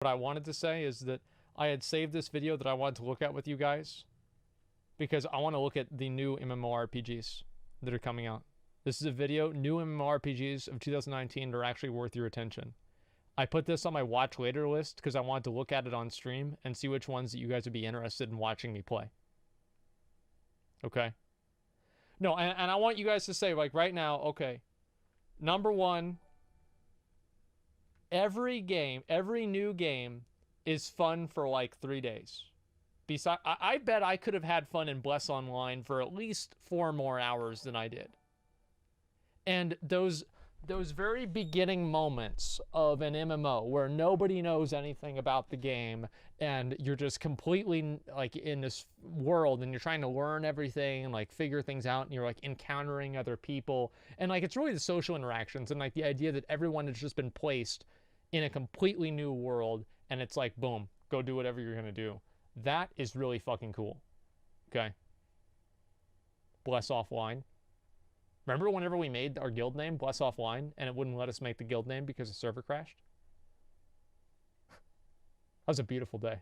What I wanted to say is that I had saved this video that I wanted to look at with you guys because I want to look at the new MMORPGs that are coming out. This is a video, new MMORPGs of 2019 that are actually worth your attention. I put this on my watch later list because I wanted to look at it on stream and see which ones that you guys would be interested in watching me play. Okay? No, and I want you guys to say, like, right now, okay, number one, every new game is fun for like 3 days. Besides, I bet I could have had fun in Bless Online for at least 4 more hours than I did. And those very beginning moments of an MMO where nobody knows anything about the game and you're just completely like in this world and you're trying to learn everything and like figure things out and you're like encountering other people and like it's really the social interactions and like the idea that everyone has just been placed in a completely new world and it's like boom, go do whatever you're gonna do. That is really fucking cool. Okay. Bless Offline. Remember whenever we made our guild name, Bless Offline, and it wouldn't let us make the guild name because the server crashed? That was a beautiful day.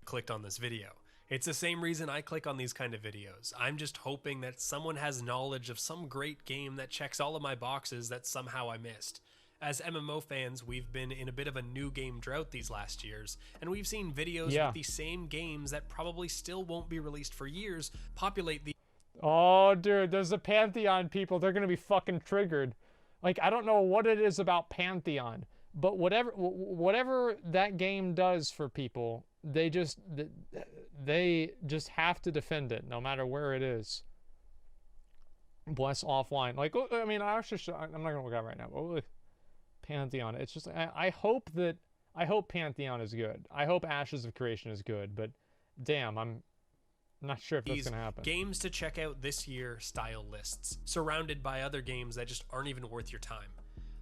Clicked on this video. It's the same reason I click on these kind of videos. I'm just hoping that someone has knowledge of some great game that checks all of my boxes that somehow I missed. As MMO fans, we've been in a bit of a new game drought these last years, and we've seen videos with the same games that probably still won't be released for years populate the... Oh, dude, there's the Pantheon people. They're gonna be fucking triggered. Like, I don't know what it is about Pantheon, but whatever that game does for people, they just have to defend it, no matter where it is. Bless Offline. Like, I mean, I'm not gonna look at it right now. But Pantheon. It's just I hope Pantheon is good. I hope Ashes of Creation is good, but damn, I'm not sure if that's gonna happen. Games to check out this year style lists, surrounded by other games that just aren't even worth your time.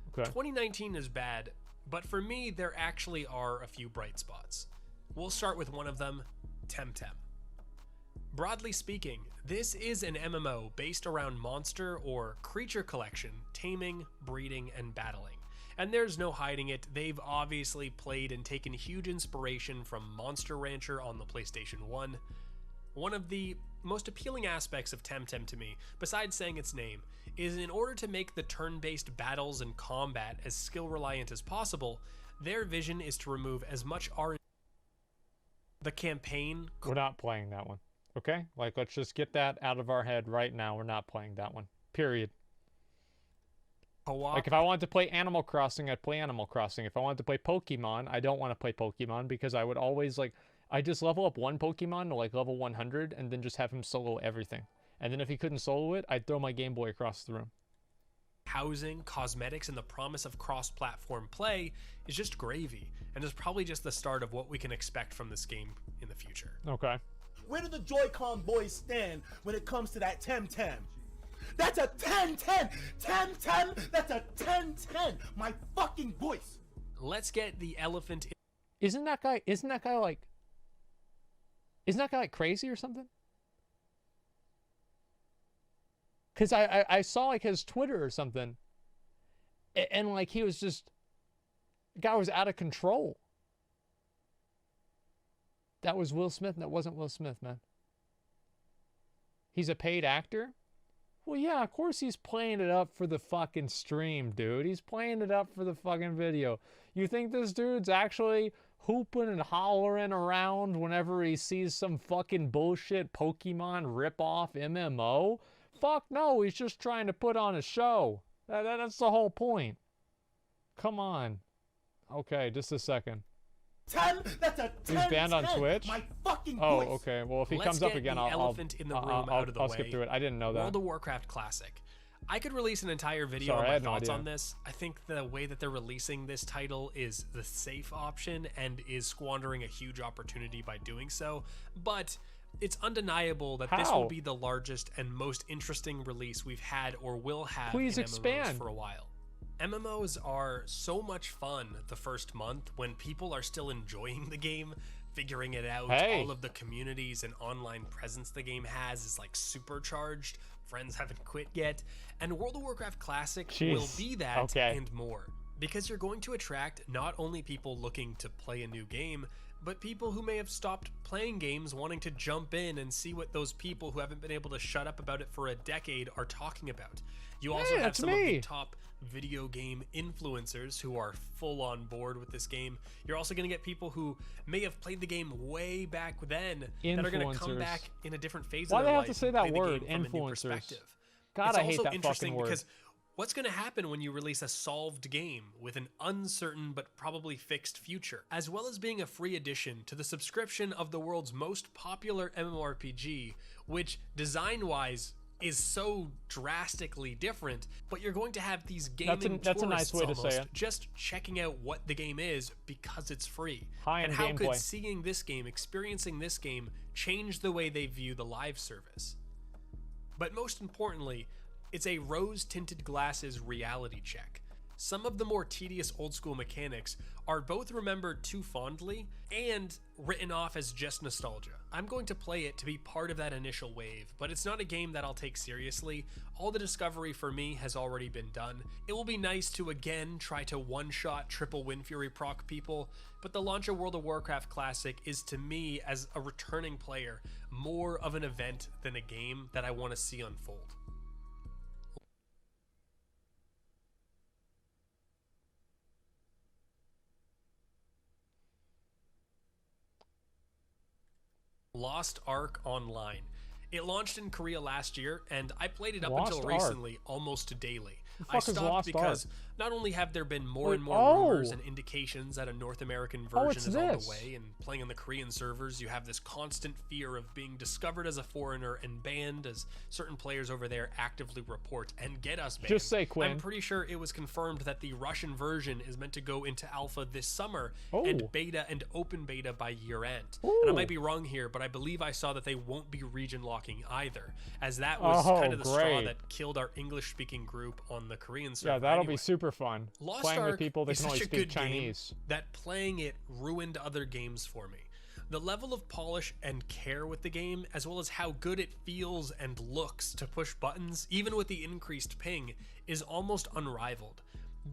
Okay. 2019 is bad, but for me there actually are a few bright spots. We'll start with one of them, Temtem. Broadly speaking, this is an MMO based around monster or creature collection, taming, breeding, and battling. And there's no hiding it, they've obviously played and taken huge inspiration from Monster Rancher on the PlayStation 1. One of the most appealing aspects of Temtem to me, besides saying its name, is in order to make the turn-based battles and combat as skill-reliant as possible, their vision is to remove as much RNG. The campaign... We're not playing that one, okay? Like, let's just get that out of our head right now. We're not playing that one, period. Like, if I wanted to play Animal Crossing, I'd play Animal Crossing. If I wanted to play Pokemon, I don't want to play Pokemon because I would always, like, I just level up one Pokemon to, like, level 100 and then just have him solo everything. And then if he couldn't solo it, I'd throw my Game Boy across the room. Housing, cosmetics, and the promise of cross-platform play is just gravy, and is probably just the start of what we can expect from this game in the future. Okay. Where do the Joy-Con boys stand when it comes to that Temtem? That's a 10-10! Temtem! That's a 10-10! My fucking voice! Let's get the elephant in... Isn't that guy like crazy or something? Because I saw like his Twitter or something. And like he was just... The guy was out of control. That was Will Smith and that wasn't Will Smith, man. He's a paid actor? Well, yeah, of course he's playing it up for the fucking stream, dude. He's playing it up for the fucking video. You think this dude's actually hooping and hollering around whenever he sees some fucking bullshit Pokemon rip-off MMO? Fuck no, he's just trying to put on a show. That's the whole point. Come on. Okay, just a second. 10, that's a 10. He's banned on Twitch? My fucking oh, voice. okay. Well, if he comes up again, I'll skip through it. I didn't know that. World of Warcraft Classic. I could release an entire video on my thoughts on this. I think the way that they're releasing this title is the safe option and is squandering a huge opportunity by doing so, but it's undeniable that this will be the largest and most interesting release we've had or will have in MMOs for a while. MMOs are so much fun the first month when people are still enjoying the game, figuring it out. All of the communities and online presence the game has is like supercharged. Friends haven't quit yet. And World of Warcraft Classic will be that and more. because you're going to attract not only people looking to play a new game, but people who may have stopped playing games wanting to jump in and see what those people who haven't been able to shut up about it for a decade are talking about. You also have some of the top video game influencers who are full on board with this game. You're also going to get people who may have played the game way back then that are going to come back in a different phase of their life. Why do they have to say that word, influencers? God, I hate that fucking word. Because what's going to happen when you release a solved game with an uncertain but probably fixed future, as well as being a free addition to the subscription of the world's most popular MMORPG, which design-wise is so drastically different, but you're going to have these gaming that's a nice way to say it. Just checking out what the game is because it's free. And how gameplay. could seeing this game, experiencing this game, change the way they view the live service? But most importantly, it's a rose-tinted glasses reality check. Some of the more tedious old-school mechanics are both remembered too fondly and written off as just nostalgia. I'm going to play it to be part of that initial wave, but it's not a game that I'll take seriously. All the discovery for me has already been done. It will be nice to again try to one-shot triple Windfury proc people, but the launch of World of Warcraft Classic is to me, as a returning player, more of an event than a game that I want to see unfold. Lost Ark Online. It launched in Korea last year, and I played it up until recently almost daily. I stopped because not only have there been more and more rumors and indications that a North American version is on the way, and playing on the Korean servers, you have this constant fear of being discovered as a foreigner and banned, as certain players over there actively report and get us banned. Just say Quinn. I'm pretty sure it was confirmed that the Russian version is meant to go into alpha this summer and beta and open beta by year end. And I might be wrong here, but I believe I saw that they won't be region locking either, as that was kind of the straw that killed our English-speaking group on the Korean server. Yeah, that'll be super fun. Lost playing Ark with people that is can only such a speak good Chinese. Game that playing it ruined other games for me. The level of polish and care with the game, as well as how good it feels and looks to push buttons, even with the increased ping, is almost unrivaled.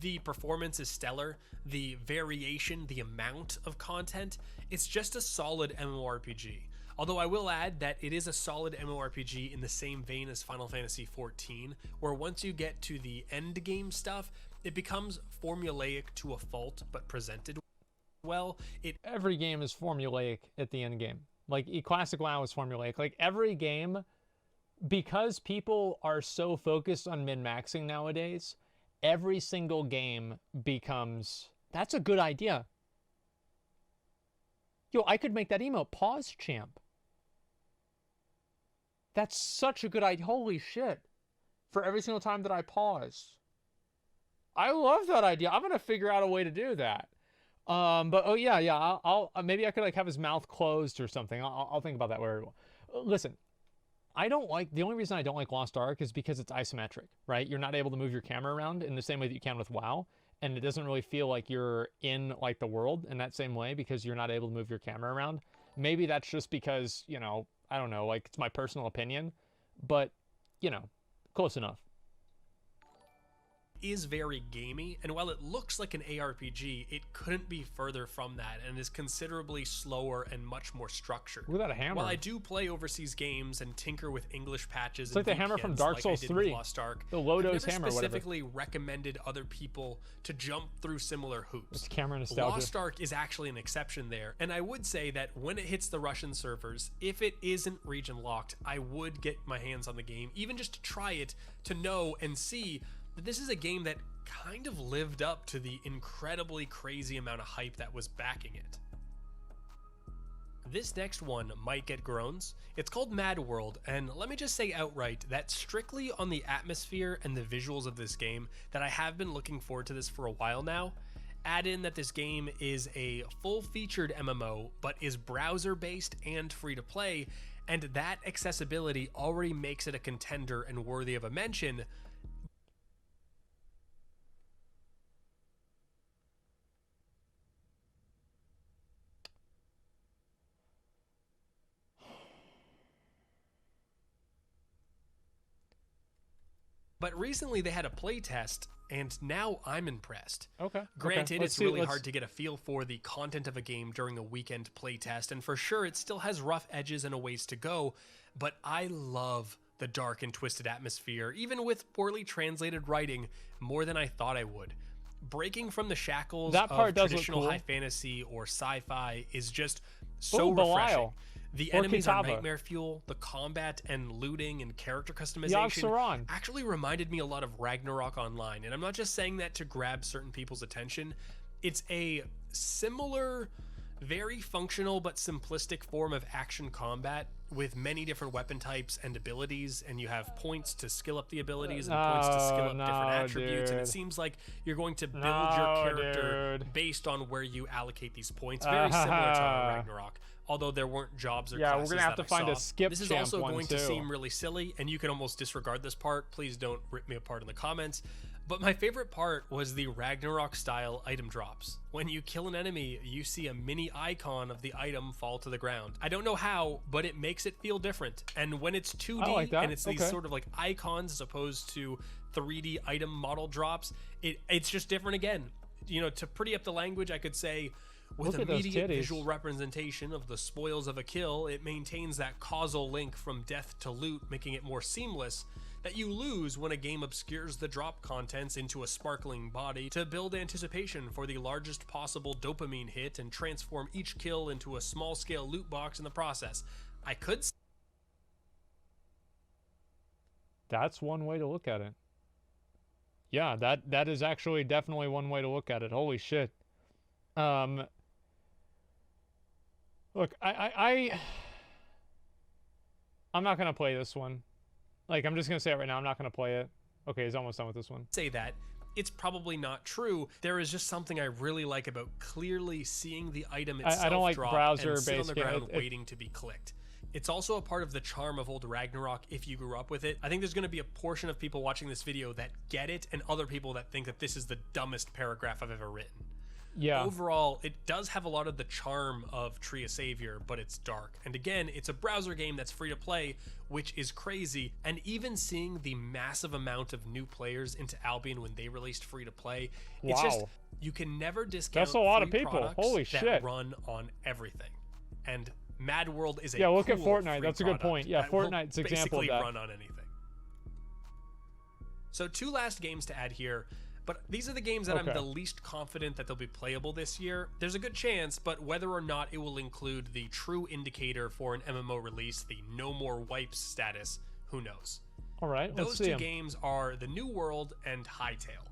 The performance is stellar, the variation, the amount of content, it's just a solid MMORPG. Although I will add that it is a solid MMORPG in the same vein as Final Fantasy XIV, where once you get to the end game stuff, it becomes formulaic to a fault, but presented well. Every game is formulaic at the end game. Like, Classic WoW is formulaic. Like, every game, because people are so focused on min-maxing nowadays, every single game becomes, that's a good idea. Yo, I could make that emote, pause champ. That's such a good idea. Holy shit. For every single time that I pause. I love that idea. I'm going to figure out a way to do that. But oh yeah, I'll maybe I could like have his mouth closed or something. I'll think about that. Listen, the only reason I don't like Lost Ark is because it's isometric, right? You're not able to move your camera around in the same way that you can with WoW. And it doesn't really feel like you're in like the world in that same way because you're not able to move your camera around. Maybe that's just because, you know, I don't know, like it's my personal opinion, but you know, close enough. Is very gamey, and while it looks like an ARPG, it couldn't be further from that and is considerably slower and much more structured. Look at that hammer. While I do play overseas games and tinker with English patches, it's like the hammer from Dark Souls 3, Lost Ark, the Lodo's I've hammer. Never specifically recommended other people to jump through similar hoops. It's camera nostalgia. Lost Ark is actually an exception there, and I would say that when it hits the Russian servers, if it isn't region locked, I would get my hands on the game, even just to try it, to know and see that this is a game that kind of lived up to the incredibly crazy amount of hype that was backing it. This next one might get groans. It's called Mad World, and let me just say outright that strictly on the atmosphere and the visuals of this game that I have been looking forward to this for a while now. Add in that this game is a full-featured MMO, but is browser-based and free-to-play, and that accessibility already makes it a contender and worthy of a mention. But recently they had a playtest, and now I'm impressed. Okay. Granted, it's really hard to get a feel for the content of a game during a weekend playtest, and for sure it still has rough edges and a ways to go, but I love the dark and twisted atmosphere, even with poorly translated writing, more than I thought I would. Breaking from the shackles of traditional high fantasy or sci-fi is just so refreshing. The enemies are nightmare fuel, the combat and looting and character customization actually reminded me a lot of Ragnarok Online, and I'm not just saying that to grab certain people's attention. It's a similar, very functional but simplistic form of action combat with many different weapon types and abilities, and you have points to skill up the abilities and points to skill up different attributes, and it seems like you're going to build your character based on where you allocate these points. Very similar to Ragnarok, although there weren't jobs or classes. We're gonna have to find a skip. This is also going to seem really silly, and you can almost disregard this part. Please don't rip me apart in the comments. But my favorite part was the Ragnarok style item drops. When you kill an enemy, you see a mini icon of the item fall to the ground. I don't know how, but it makes it feel different. And when it's 2D and it's these sort of like icons as opposed to 3D item model drops, it's just different again. You know, to pretty up the language, I could say, with immediate visual representation of the spoils of a kill, it maintains that causal link from death to loot, making it more seamless, that you lose when a game obscures the drop contents into a sparkling body to build anticipation for the largest possible dopamine hit and transform each kill into a small-scale loot box in the process. I could... That's one way to look at it. Yeah, that is actually definitely one way to look at it. Holy shit. Look, I'm not gonna play this one. Like, I'm just gonna say it right now, I'm not gonna play it. Okay, he's almost done with this one. Say that. It's probably not true. There is just something I really like about clearly seeing the item itself I don't like drop browser and sit on the based ground waiting to be clicked. It's also a part of the charm of old Ragnarok if you grew up with it. I think there's going to be a portion of people watching this video that get it, and other people that think that this is the dumbest paragraph I've ever written. Yeah. Overall, it does have a lot of the charm of Tree of Savior, but it's dark. And again, it's a browser game that's free to play, which is crazy. And even seeing the massive amount of new players into Albion when they released free to play, it's just, you can never discount that's a lot of people. Holy shit. That run on everything. And Mad World is a look at Fortnite. That's a good point. Yeah, Fortnite's example of that. Run on anything. So 2 last games to add here. But these are the games that I'm the least confident that they'll be playable this year. There's a good chance, but whether or not it will include the true indicator for an MMO release, the no more wipes status, who knows? All right, those 2 games are the New World and Hytale.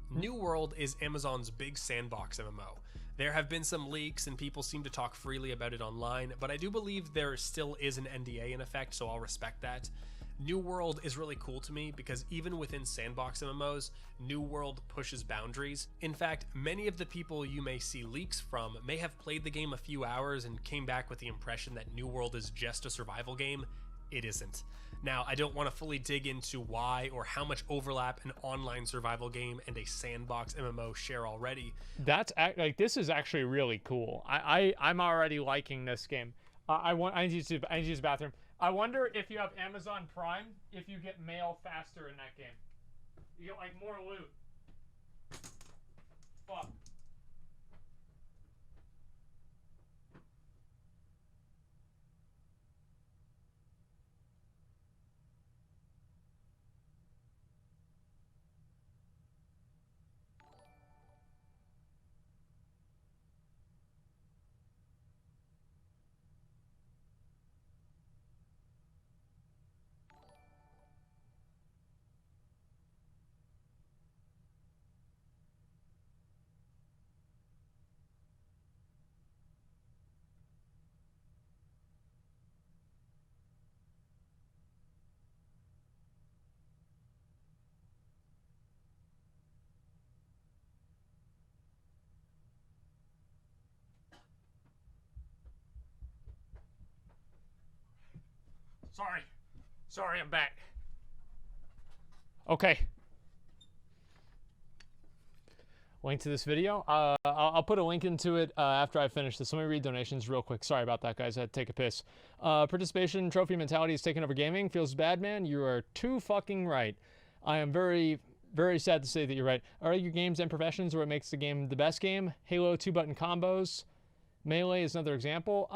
New World is Amazon's big sandbox MMO. There have been some leaks and people seem to talk freely about it online, but I do believe there still is an NDA in effect, so I'll respect that. New World is really cool to me because even within sandbox MMOs, New World pushes boundaries. In fact, many of the people you may see leaks from may have played the game a few hours and came back with the impression that New World is just a survival game. It isn't. Now, I don't want to fully dig into why or how much overlap an online survival game and a sandbox MMO share already. That's like, this is actually really cool. I'm already liking this game. I need to use the bathroom. I wonder if you have Amazon Prime, if you get mail faster in that game. You get, like, more loot. Fuck. Sorry, I'm back. Okay. Link to this video. I'll put a link into it after I finish this. Let me read donations real quick. Sorry about that, guys. I had to take a piss. Participation trophy mentality is taking over gaming. Feels bad, man. You are too fucking right. I am very, very sad to say that you're right. Are your games imperfections what makes the game the best game? Halo 2-button combos. Melee is another example.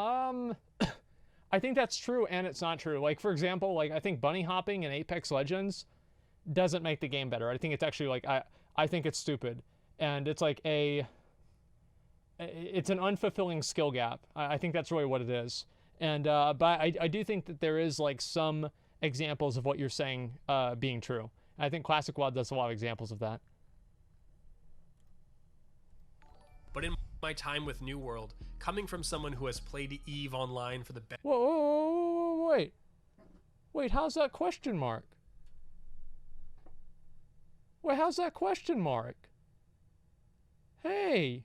I think that's true and it's not true. Like, for example, like I think bunny hopping in Apex Legends doesn't make the game better. I think it's actually like, I think it's stupid. And it's like it's an unfulfilling skill gap. I think that's really what it is. And, but I do think that there is like some examples of what you're saying being true. I think Classic WoD does a lot of examples of that. But in my time with New World, coming from someone who has played EVE Online for the best... Whoa, wait. Wait, how's that question mark? Wait, how's that question mark? Hey.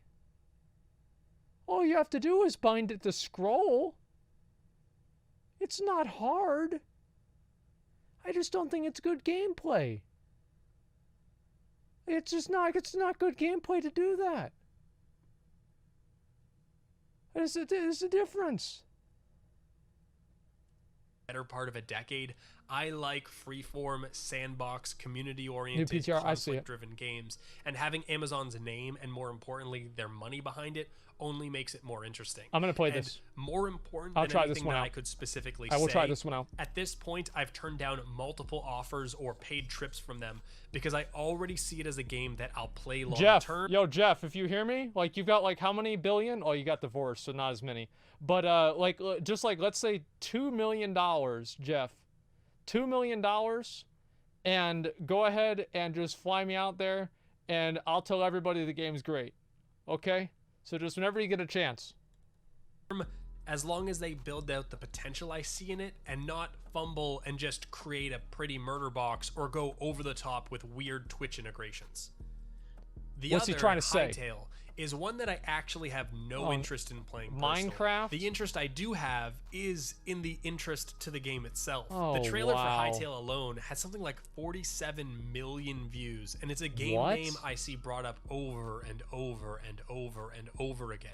All you have to do is bind it to scroll. It's not hard. I just don't think it's good gameplay. It's not good gameplay to do that. There's a difference. Better part of a decade. I like freeform, sandbox, community-oriented, PTR, conflict-driven games, and having Amazon's name and, more importantly, their money behind it only makes it more interesting. I'm gonna play this. More important I'll than try anything this one that out. I could specifically I will say, try this one out. at this point, I've turned down multiple offers or paid trips from them because I already see it as a game that I'll play long term. Yo, Jeff, if you hear me, like, you've got, like, how many billion? Oh, you got divorced, so not as many. But, like, just, like, let's say $2 million, Jeff. $2 million, and go ahead and just fly me out there, and I'll tell everybody the game's great. Okay? So just whenever you get a chance. As long as they build out the potential I see in it and not fumble and just create a pretty murder box or go over the top with weird Twitch integrations. What's he trying to say? Hytale is one that I actually have no interest in playing personally. Minecraft? The interest I do have is in the interest to the game itself. Oh, the trailer wow. for Hytale alone has something like 47 million views, and it's a game What? name I see brought up over and over and over and over again.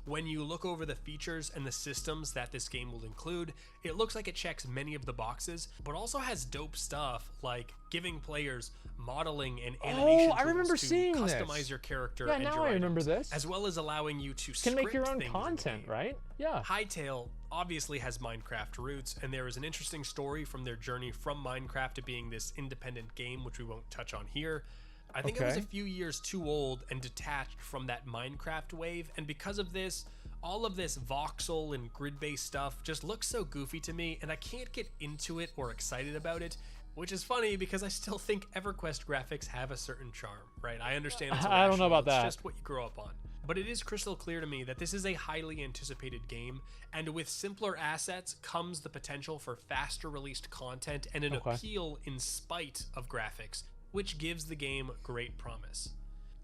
When you look over the features and the systems that this game will include, it looks like it checks many of the boxes, but also has dope stuff like giving players modeling and animation I remember tools to seeing customize this. your character Yeah, and now your I remember items, this. as well as allowing you to Can make your script own things in the content, game. right? Yeah. Hytale obviously has Minecraft roots, and there is an interesting story from their journey from Minecraft to being this independent game, which we won't touch on here. I think it was a few years too old and detached from that Minecraft wave, and because of this, all of this voxel and grid-based stuff just looks so goofy to me, and I can't get into it or excited about it, which is funny because I still think EverQuest graphics have a certain charm, right? I understand it's I don't know irrational, about that. It's just what you grow up on. But it is crystal clear to me that this is a highly anticipated game, and with simpler assets comes the potential for faster released content and an appeal in spite of graphics, which gives the game great promise.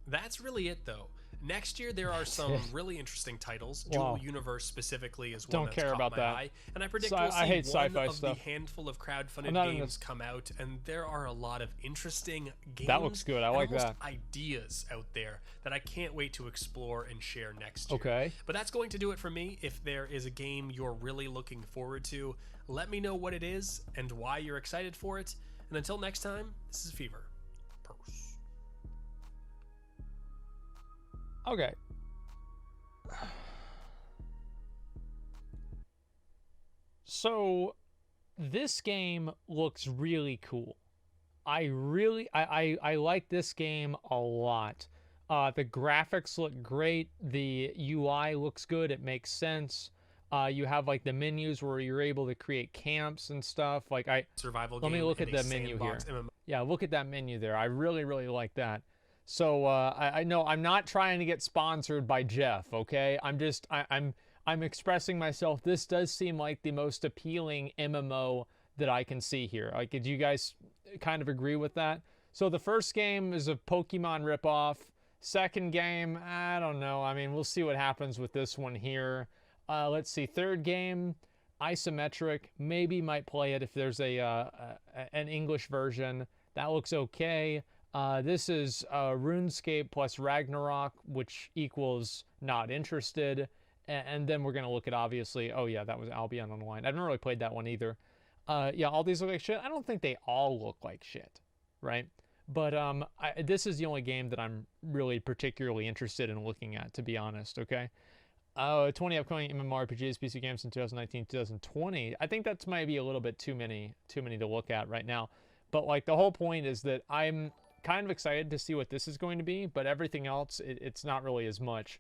That's really it though. Next year there are some really interesting titles. Dual Universe specifically is one that's caught my eye, and I predict we'll see one of the handful of crowdfunded games come out, and there are a lot of interesting games. That looks good. I like that. Ideas out there that I can't wait to explore and share next year. Okay. But that's going to do it for me. If there is a game you're really looking forward to, let me know what it is and why you're excited for it. And until next time, this is Fevir. Okay. So this game looks really cool. I like this game a lot. The graphics look great. The UI looks good. It makes sense. You have like the menus where you're able to create camps and stuff. Like survival. Let me look at the menu here. Yeah, look at that menu there. I really like that. So I know I'm not trying to get sponsored by Jeff, okay? I'm expressing myself. This does seem like the most appealing MMO that I can see here. Like, do you guys kind of agree with that? So the first game is a Pokemon ripoff. Second game, I don't know. I mean, we'll see what happens with this one here. Let's see. Third game, isometric. Maybe might play it if there's an English version. That looks okay. This is RuneScape plus Ragnarok, which equals not interested. And then we're going to look at, obviously, oh yeah, that was Albion Online. I've never really played that one either. Yeah, all these look like shit. I don't think they all look like shit. right? But this is the only game that I'm really particularly interested in looking at, to be honest, okay? 20 upcoming MMORPGs, PC games in 2019, 2020. I think that's maybe a little bit too many to look at right now. But like the whole point is that I'm kind of excited to see what this is going to be, but everything else, it's not really as much.